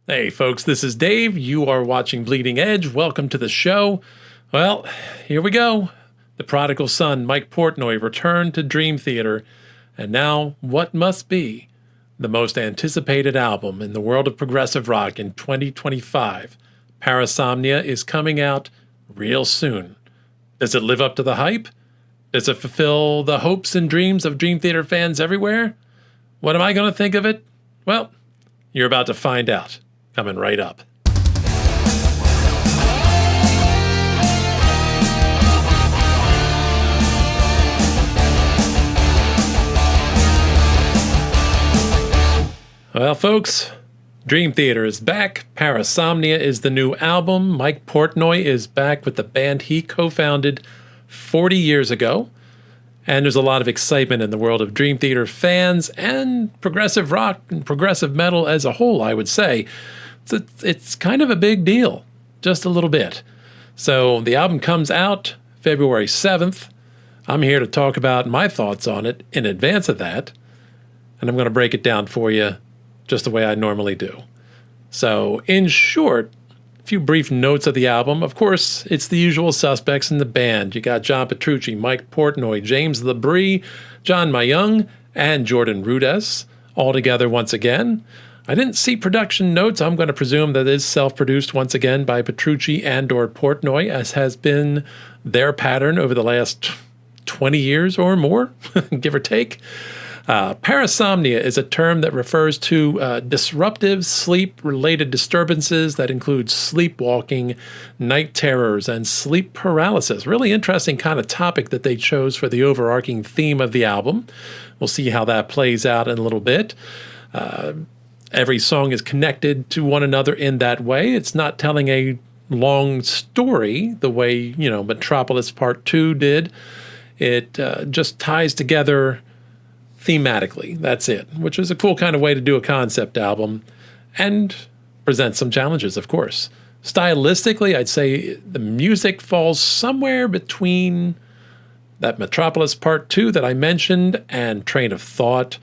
Hey folks, this is Dave. You are watching Bleeding Edge. Welcome to the show. Well, here we go. The prodigal son, Mike Portnoy, returned to Dream Theater, and now what must be the most anticipated album in the world of progressive rock in 2025. Parasomnia is coming out real soon. Does it live up to the hype? Does it fulfill the hopes and dreams of Dream Theater fans everywhere? What am I going to think of it? Well, you're about to find out. Coming right up. Well, folks, Dream Theater is back. Parasomnia is the new album. Mike Portnoy is back with the band he co-founded 40 years ago. And there's a lot of excitement in the world of Dream Theater fans and progressive rock and progressive metal as a whole, I would say. It's kind of a big deal, just a little bit. So the album comes out February 7th. I'm here to talk about my thoughts on it in advance of that. And I'm going to break it down for you just the way I normally do. So in short, a few brief notes of the album. Of course, it's the usual suspects in the band. You got John Petrucci, Mike Portnoy, James LaBrie, John Mayung, and Jordan Rudess all together once again. I didn't see production notes. I'm going to presume that it is self-produced once again by Petrucci and or Portnoy, as has been their pattern over the last 20 years or more, give or take. Parasomnia is a term that refers to disruptive sleep-related disturbances that include sleepwalking, night terrors, and sleep paralysis. Really interesting kind of topic that they chose for the overarching theme of the album. We'll see how that plays out in a little bit. Every song is connected to one another in that way. It's not telling a long story the way, Metropolis Part 2 did. It just ties together thematically. That's it, which is a cool kind of way to do a concept album and present some challenges, of course. Stylistically, I'd say the music falls somewhere between that Metropolis Part 2 that I mentioned and Train of Thought.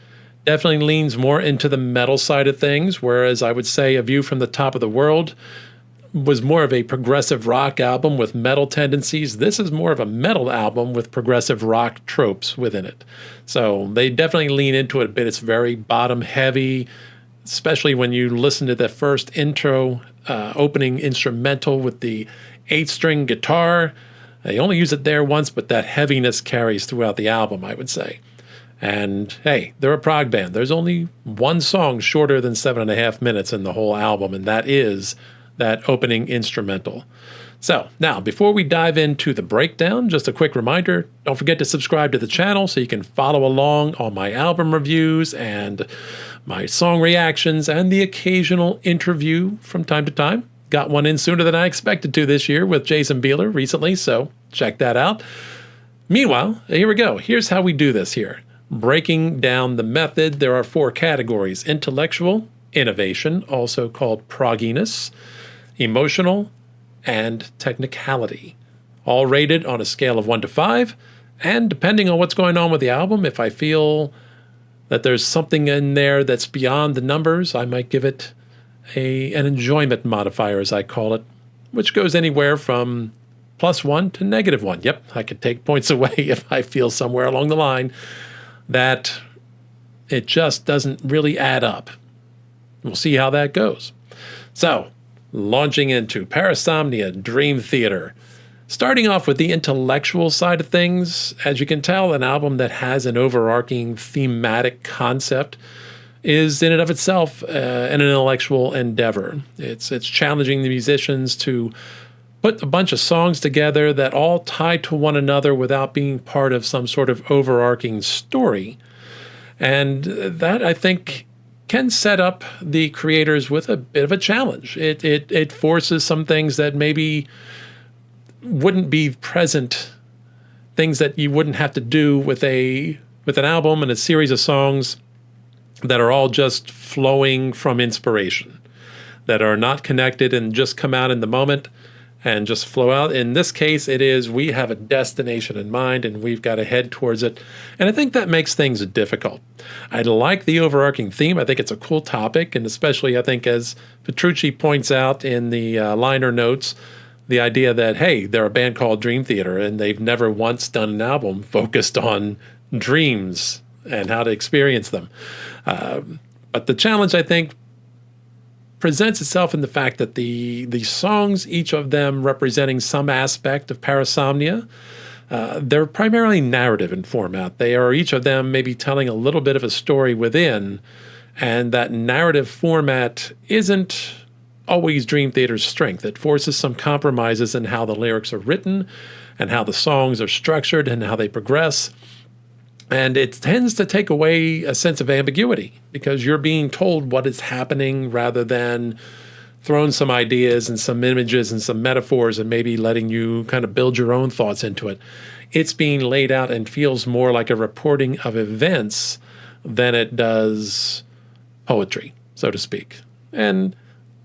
Definitely leans more into the metal side of things, whereas I would say A View from the Top of the World was more of a progressive rock album with metal tendencies. This is more of a metal album with progressive rock tropes within it. So they definitely lean into it a bit. It's very bottom heavy, especially when you listen to the first intro, opening instrumental with the 8-string guitar. They only use it there once, but that heaviness carries throughout the album, I would say. And hey, they're a prog band. There's only one song shorter than 7.5 minutes in the whole album, and that is that opening instrumental. So now, before we dive into the breakdown, just a quick reminder, don't forget to subscribe to the channel so you can follow along on my album reviews and my song reactions and the occasional interview from time to time. Got one in sooner than I expected to this year with Jason Bieler recently, so check that out. Meanwhile, here we go. Here's how we do this here. Breaking down the method, there are 4 categories: intellectual, innovation, also called progginess, emotional, and technicality. All rated on a scale of 1 to 5, and depending on what's going on with the album, if I feel that there's something in there that's beyond the numbers, I might give it an enjoyment modifier, as I call it, which goes anywhere from +1 to -1. Yep, I could take points away if I feel somewhere along the line that it just doesn't really add up. We'll see how that goes. So, launching into Parasomnia, Dream Theater. Starting off with the intellectual side of things, as you can tell, an album that has an overarching thematic concept is in and of itself an intellectual endeavor. It's challenging the musicians to put a bunch of songs together that all tie to one another without being part of some sort of overarching story. And that, I think, can set up the creators with a bit of a challenge. It forces some things that maybe wouldn't be present, things that you wouldn't have to do with an album and a series of songs that are all just flowing from inspiration, that are not connected and just come out in the moment. and just flow out. In this case, it is we have a destination in mind and we've got to head towards it. And I think that makes things difficult. I like the overarching theme. I think it's a cool topic. And especially, I think, as Petrucci points out in the liner notes, the idea that, hey, they're a band called Dream Theater and they've never once done an album focused on dreams and how to experience them. But the challenge, I think, presents itself in the fact that the songs, each of them representing some aspect of parasomnia, they're primarily narrative in format. They are each of them maybe telling a little bit of a story within, and that narrative format isn't always Dream Theater's strength. It forces some compromises in how the lyrics are written and how the songs are structured and how they progress. And it tends to take away a sense of ambiguity because you're being told what is happening rather than throwing some ideas and some images and some metaphors and maybe letting you kind of build your own thoughts into it. It's being laid out and feels more like a reporting of events than it does poetry, so to speak. And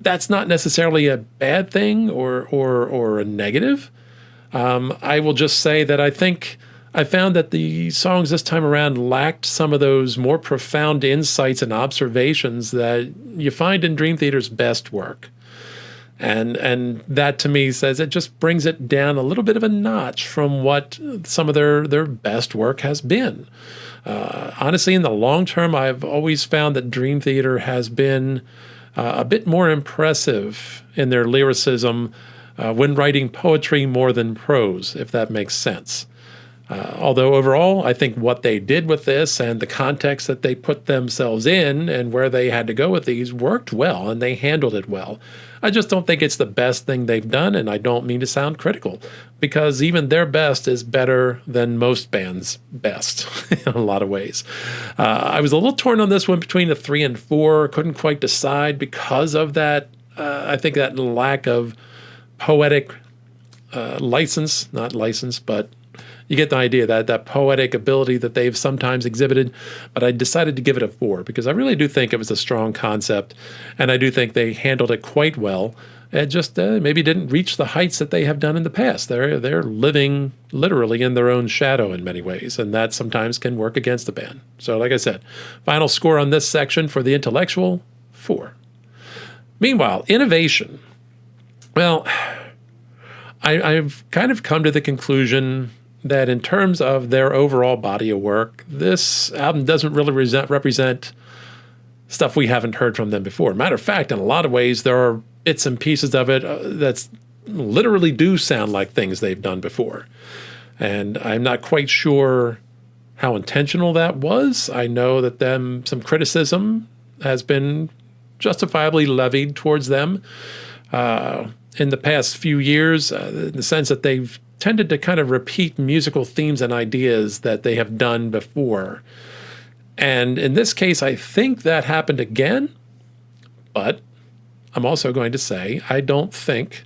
that's not necessarily a bad thing or a negative. I will just say that I found that the songs this time around lacked some of those more profound insights and observations that you find in Dream Theater's best work. And that to me says it just brings it down a little bit of a notch from what some of their best work has been. Honestly, in the long term, I've always found that Dream Theater has been a bit more impressive in their lyricism when writing poetry more than prose, if that makes sense. Although overall, I think what they did with this and the context that they put themselves in and where they had to go with these worked well, and they handled it well. I just don't think it's the best thing they've done, and I don't mean to sound critical, because even their best is better than most bands' best in a lot of ways. I was a little torn on this one between a 3 and 4, couldn't quite decide because of that, I think that lack of poetic license, not license, but you get the idea, that poetic ability that they've sometimes exhibited. But I decided to give it a 4 because I really do think it was a strong concept, and I do think they handled it quite well. It just maybe didn't reach the heights that they have done in the past. They're living literally in their own shadow in many ways, and that sometimes can work against the band. So like I said, final score on this section for the intellectual, 4. Meanwhile, innovation. Well, I've kind of come to the conclusion that in terms of their overall body of work, this album doesn't really represent stuff we haven't heard from them before. Matter of fact, in a lot of ways, there are bits and pieces of it that literally do sound like things they've done before. And I'm not quite sure how intentional that was. I know that some criticism has been justifiably levied towards them in the past few years, in the sense that they've tended to kind of repeat musical themes and ideas that they have done before. And in this case, I think that happened again, but I'm also going to say I don't think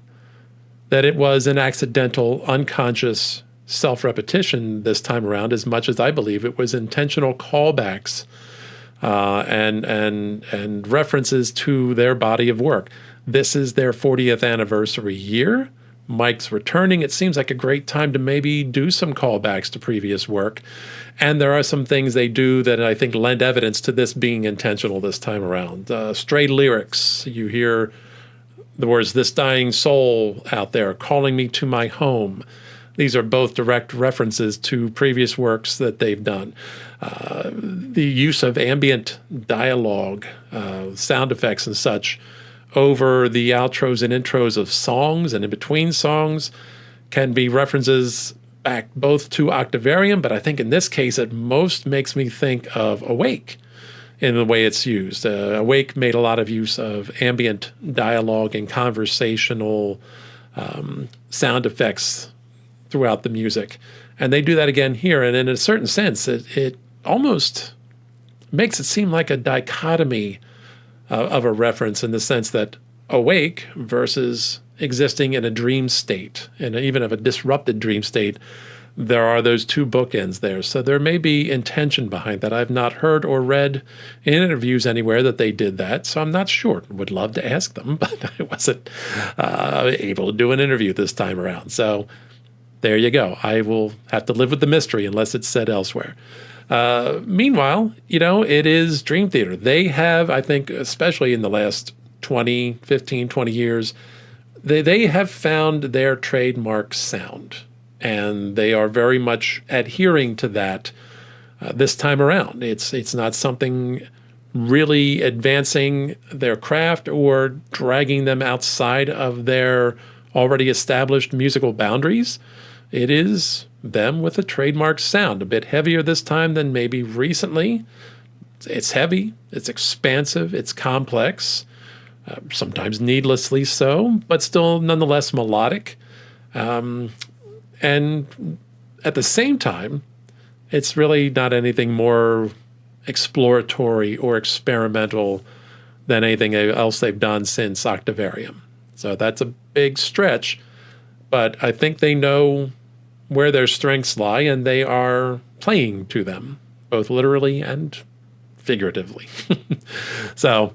that it was an accidental, unconscious self-repetition this time around as much as I believe it was intentional callbacks and references to their body of work. This is their 40th anniversary year. Mike's returning. It seems like a great time to maybe do some callbacks to previous work. And there are some things they do that I think lend evidence to this being intentional this time around. Stray lyrics. You hear the words, "This dying soul" out there, "calling me to my home." These are both direct references to previous works that they've done. The use of ambient dialogue, sound effects and such, over the outros and intros of songs and in between songs can be references back both to Octavarium, but I think in this case it most makes me think of Awake in the way it's used. Awake made a lot of use of ambient dialogue and conversational sound effects throughout the music. And they do that again here, and in a certain sense it almost makes it seem like a dichotomy of a reference in the sense that awake versus existing in a dream state, and even of a disrupted dream state, there are those two bookends there. So there may be intention behind that. I've not heard or read in interviews anywhere that they did that, so I'm not sure. Would love to ask them, but I wasn't able to do an interview this time around. So there you go. I will have to live with the mystery unless it's said elsewhere. Meanwhile, it is Dream Theater. They have, I think, especially in the last 15, 20 years, they have found their trademark sound. And they are very much adhering to that this time around. It's not something really advancing their craft or dragging them outside of their already established musical boundaries. It is them with a trademark sound, a bit heavier this time than maybe recently. It's heavy, it's expansive, it's complex, sometimes needlessly so, but still nonetheless melodic. And at the same time, it's really not anything more exploratory or experimental than anything else they've done since Octavarium. So that's a big stretch, but I think they know where their strengths lie, and they are playing to them, both literally and figuratively. So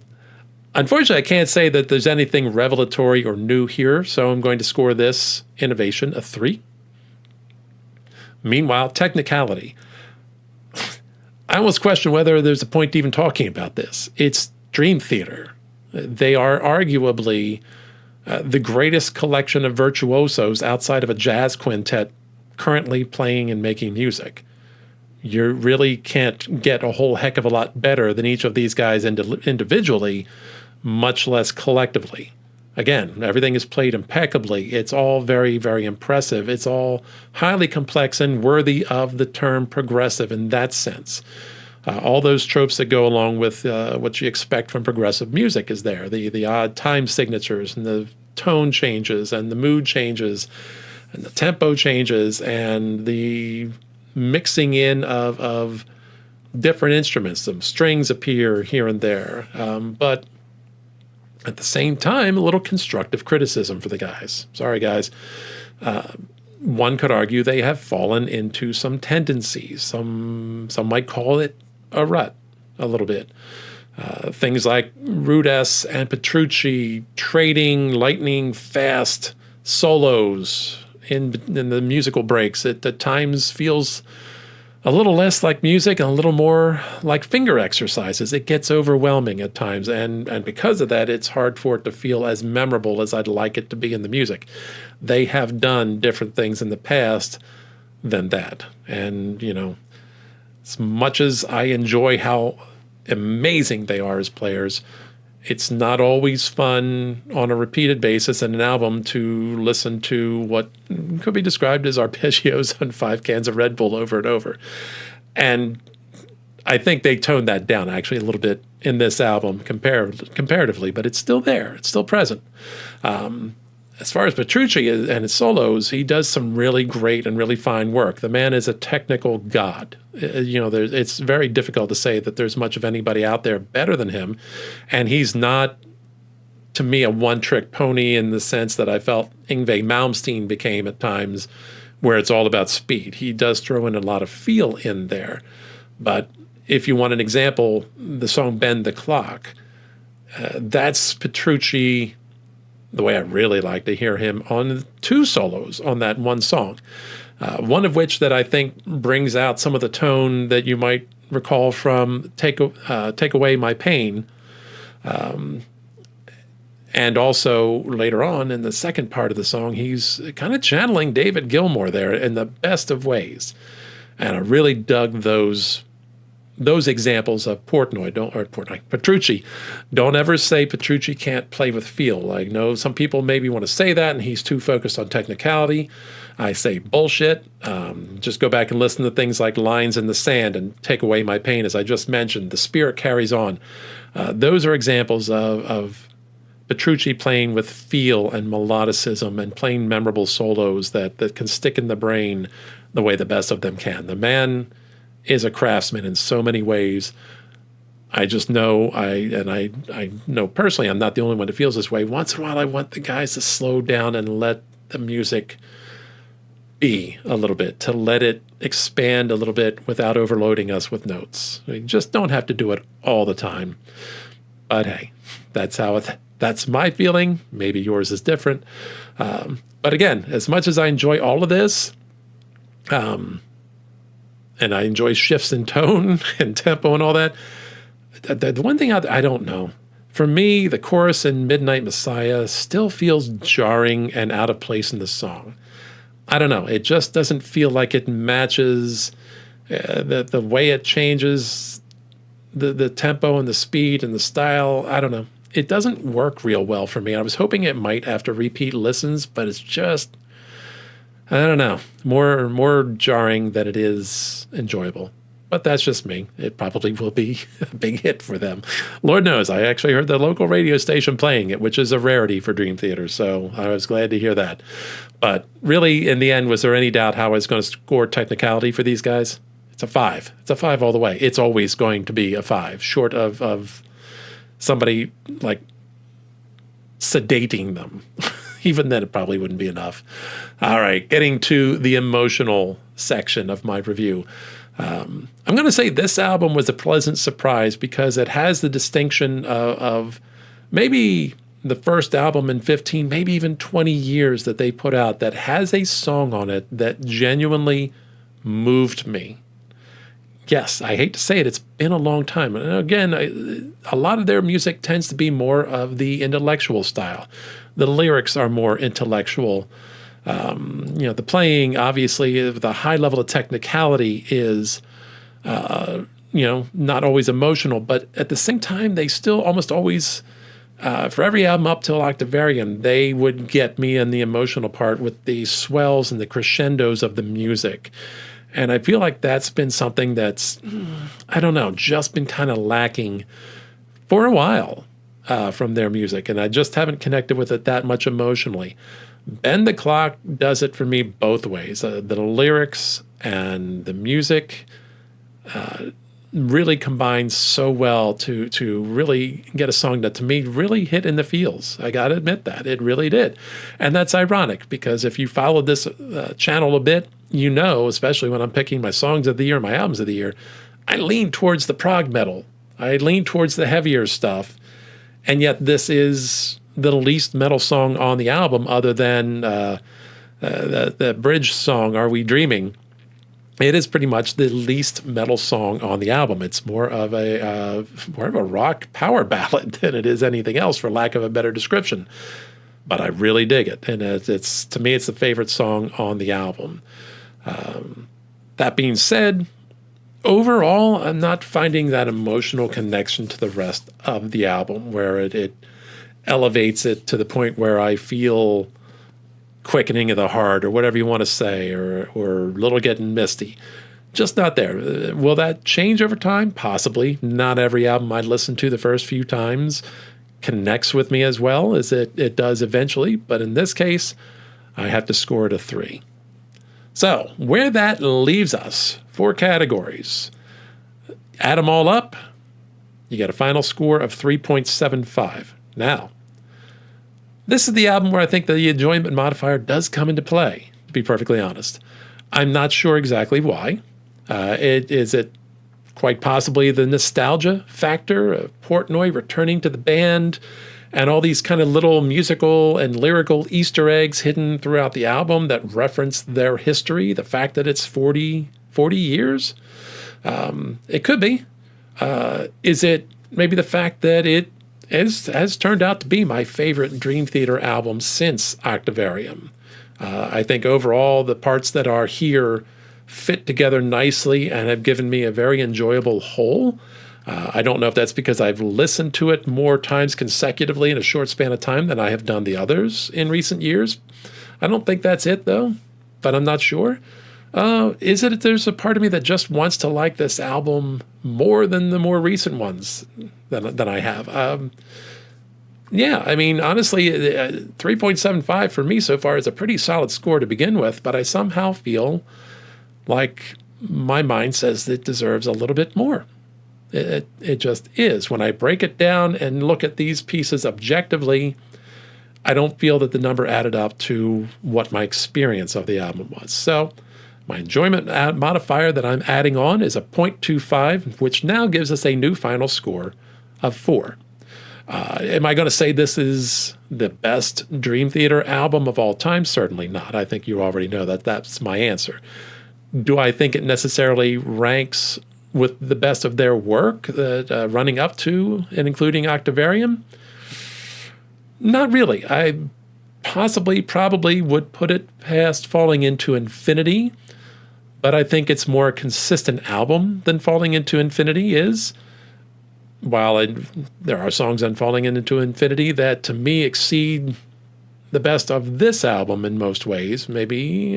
unfortunately, I can't say that there's anything revelatory or new here, so I'm going to score this innovation a 3. Meanwhile, technicality. I almost question whether there's a point to even talking about this. It's Dream Theater. They are arguably the greatest collection of virtuosos outside of a jazz quintet currently playing and making music. You really can't get a whole heck of a lot better than each of these guys individually, much less collectively. Again, everything is played impeccably. It's all very, very impressive. It's all highly complex and worthy of the term progressive in that sense. All those tropes that go along with what you expect from progressive music is there. The odd time signatures and the tone changes and the mood changes and the tempo changes and the mixing in of different instruments. Some strings appear here and there. But at the same time, a little constructive criticism for the guys. Sorry, guys. One could argue they have fallen into some tendencies. Some might call it a rut a little bit. Things like Rudess and Petrucci trading lightning fast solos in the musical breaks. It at times feels a little less like music and a little more like finger exercises. It gets overwhelming at times, and because of that, it's hard for it to feel as memorable as I'd like it to be in the music. They have done different things in the past than that. And, as much as I enjoy how amazing they are as players, it's not always fun on a repeated basis in an album to listen to what could be described as arpeggios on 5 cans of Red Bull over and over. And I think they toned that down actually a little bit in this album comparatively, but it's still there. It's still present. As far as Petrucci and his solos, he does some really great and really fine work. The man is a technical god. It's very difficult to say that there's much of anybody out there better than him. And he's not, to me, a one-trick pony in the sense that I felt Yngwie Malmsteen became at times, where it's all about speed. He does throw in a lot of feel in there. But if you want an example, the song Bend the Clock, that's Petrucci the way I really like to hear him on 2 solos on that one song. One of which that I think brings out some of the tone that you might recall from Take Away My Pain. And also later on in the second part of the song, he's kind of channeling David Gilmour there in the best of ways. And I really dug those examples of Petrucci. Don't ever say Petrucci can't play with feel. I know some people maybe want to say that and he's too focused on technicality. I say bullshit. Just go back and listen to things like Lines in the Sand and Take Away My Pain, as I just mentioned. The spirit carries on. Those are examples of Petrucci playing with feel and melodicism and playing memorable solos that can stick in the brain the way the best of them can. The man is a craftsman in so many ways. I just know, I know personally, I'm not the only one that feels this way. Once in a while, I want the guys to slow down and let the music be a little bit, to let it expand a little bit without overloading us with notes. You just don't have to do it all the time. But hey, that's my feeling. Maybe yours is different. But again, as much as I enjoy all of this, and I enjoy shifts in tone and tempo and all that, the one thing I don't know, for me, the chorus in Midnight Messiah still feels jarring and out of place in the song. I don't know. It just doesn't feel like it matches the way it changes the tempo and the speed and the style. I don't know. It doesn't work real well for me. I was hoping it might after repeat listens, but it's just, I don't know, more jarring than it is enjoyable. But that's just me. It probably will be a big hit for them. Lord knows, I actually heard the local radio station playing it, which is a rarity for Dream Theater, so I was glad to hear that. But really, in the end, was there any doubt how I was going to score technicality for these guys? It's a 5. It's a 5 all the way. It's always going to be a 5, short of somebody like sedating them. Even then, it probably wouldn't be enough. All right, getting to the emotional section of my review. I'm going to say this album was a pleasant surprise because it has the distinction of maybe the first album in 15, maybe even 20 years that they put out that has a song on it that genuinely moved me. Yes, I hate to say it, it's been a long time. And again, a lot of their music tends to be more of the intellectual style. The lyrics are more intellectual. The playing, obviously, the high level of technicality is, not always emotional, but at the same time, they still almost always, for every album up till Octavarium, they would get me in the emotional part with the swells and the crescendos of the music. And I feel like that's been something that's, I don't know, just been kind of lacking for a while from their music. And I just haven't connected with it that much emotionally. Bend the Clock does it for me both ways. The lyrics and the music really combine so well to really get a song that to me really hit in the feels. I got to admit that. It really did. And that's ironic because if you followed this channel a bit, you know, especially when I'm picking my songs of the year, my albums of the year, I lean towards the prog metal. I lean towards the heavier stuff. And yet this is the least metal song on the album other than the bridge song, Are We Dreaming? It is pretty much the least metal song on the album. It's more of a rock power ballad than it is anything else, for lack of a better description. But I really dig it, and it's to me, it's the favorite song on the album. That being said, overall, I'm not finding that emotional connection to the rest of the album, where it elevates it to the point where I feel quickening of the heart, or whatever you want to say, or a little getting misty. Just not there. Will that change over time? Possibly. Not every album I listen to the first few times connects with me as well as it does eventually, but in this case, I have to score it a 3. So, where that leaves us, 4 categories. Add them all up, you get a final score of 3.75. Now, this is the album where I think the enjoyment modifier does come into play, to be perfectly honest. I'm not sure exactly why. Is it quite possibly the nostalgia factor of Portnoy returning to the band and all these kind of little musical and lyrical Easter eggs hidden throughout the album that reference their history, the fact that it's 40 years? It could be. Is it maybe the fact that it has turned out to be my favorite Dream Theater album since Octavarium? I think overall the parts that are here fit together nicely and have given me a very enjoyable whole. I don't know if that's because I've listened to it more times consecutively in a short span of time than I have done the others in recent years. I don't think that's it, though, but I'm not sure. Is it there's a part of me that just wants to like this album more than the more recent ones than I have? Yeah, I mean, honestly, 3.75 for me so far is a pretty solid score to begin with, but I somehow feel like my mind says it deserves a little bit more. It just is. When I break it down and look at these pieces objectively, I don't feel that the number added up to what my experience of the album was. So my enjoyment modifier that I'm adding on is a 0.25, which now gives us a new final score of 4. Am I going to say this is the best Dream Theater album of all time? Certainly not. I think you already know that that's my answer. Do I think it necessarily ranks with the best of their work, running up to and including Octavarium? Not really. I probably would put it past Falling Into Infinity, but I think it's more a consistent album than Falling Into Infinity is. While there are songs on Falling Into Infinity that to me exceed the best of this album in most ways, maybe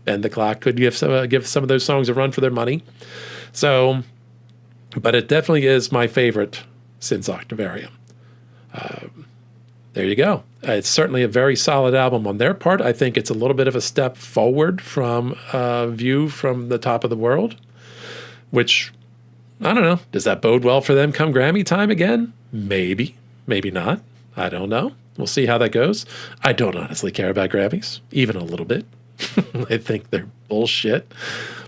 Bend the Clock could give some of those songs a run for their money. So, but it definitely is my favorite since Octavarium. There you go. It's certainly a very solid album on their part. I think it's a little bit of a step forward from View from the Top of the World, which, I don't know. Does that bode well for them come Grammy time again? Maybe. Maybe not. I don't know. We'll see how that goes. I don't honestly care about Grammys, even a little bit. I think they're bullshit.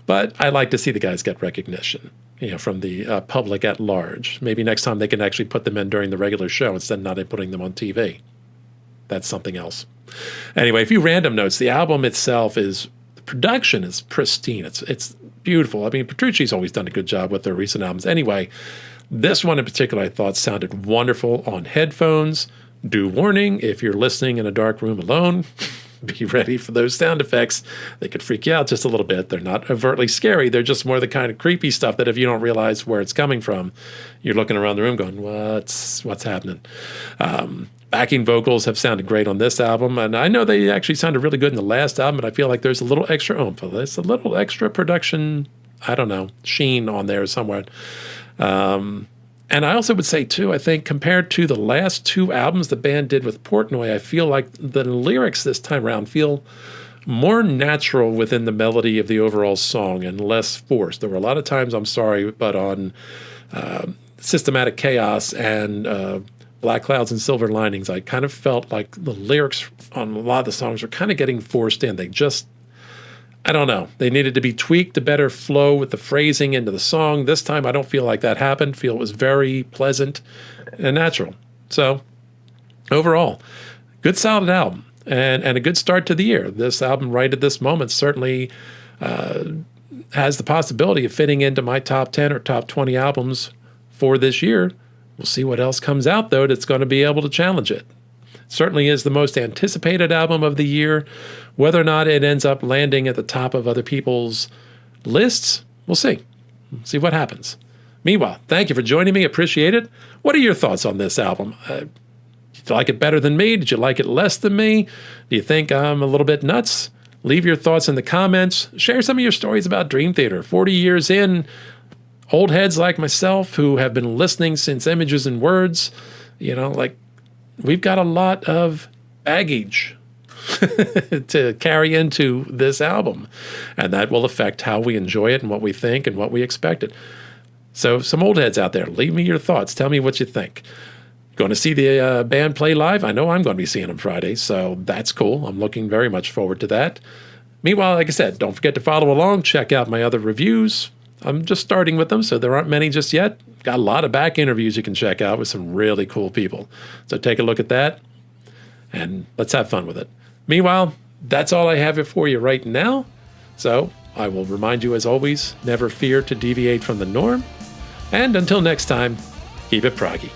But I like to see the guys get recognition, from the public at large. Maybe next time they can actually put them in during the regular show instead of not putting them on TV. That's something else. Anyway, a few random notes. The album itself the production is pristine. It's beautiful. I mean, Petrucci's always done a good job with their recent albums. Anyway, this one in particular I thought sounded wonderful on headphones. Due warning, if you're listening in a dark room alone, be ready for those sound effects. They could freak you out just a little bit. They're not overtly scary. They're just more the kind of creepy stuff that if you don't realize where it's coming from, you're looking around the room going, what's happening? Backing vocals have sounded great on this album, and I know they actually sounded really good in the last album, but I feel like there's a little extra oomph. There's a little extra production, sheen on there somewhere. And I also would say, too, I think compared to the last 2 albums the band did with Portnoy, I feel like the lyrics this time around feel more natural within the melody of the overall song and less forced. There were a lot of times, I'm sorry, but on Systematic Chaos and Black Clouds and Silver Linings, I kind of felt like the lyrics on a lot of the songs were kind of getting forced in. They just, I don't know. They needed to be tweaked to better flow with the phrasing into the song. This time, I don't feel like that happened. I feel it was very pleasant and natural. So, overall, good solid album and a good start to the year. This album right at this moment certainly has the possibility of fitting into my top 10 or top 20 albums for this year. We'll see what else comes out, though, that's going to be able to challenge it. Certainly is the most anticipated album of the year. Whether or not it ends up landing at the top of other people's lists, we'll see. See what happens. Meanwhile, thank you for joining me. Appreciate it. What are your thoughts on this album? Did you like it better than me? Did you like it less than me? Do you think I'm a little bit nuts? Leave your thoughts in the comments. Share some of your stories about Dream Theater. 40 years in, old heads like myself who have been listening since Images and Words, we've got a lot of baggage to carry into this album, and that will affect how we enjoy it and what we think and what we expect it. So some old heads out there, leave me your thoughts. Tell me what you think. Going to see the band play live? I know I'm going to be seeing them Friday, so that's cool. I'm looking very much forward to that. Meanwhile, like I said, don't forget to follow along. Check out my other reviews. I'm just starting with them, so there aren't many just yet. Got a lot of back interviews you can check out with some really cool people. So take a look at that, and let's have fun with it. Meanwhile, that's all I have for you right now. So I will remind you, as always, never fear to deviate from the norm. And until next time, keep it proggy.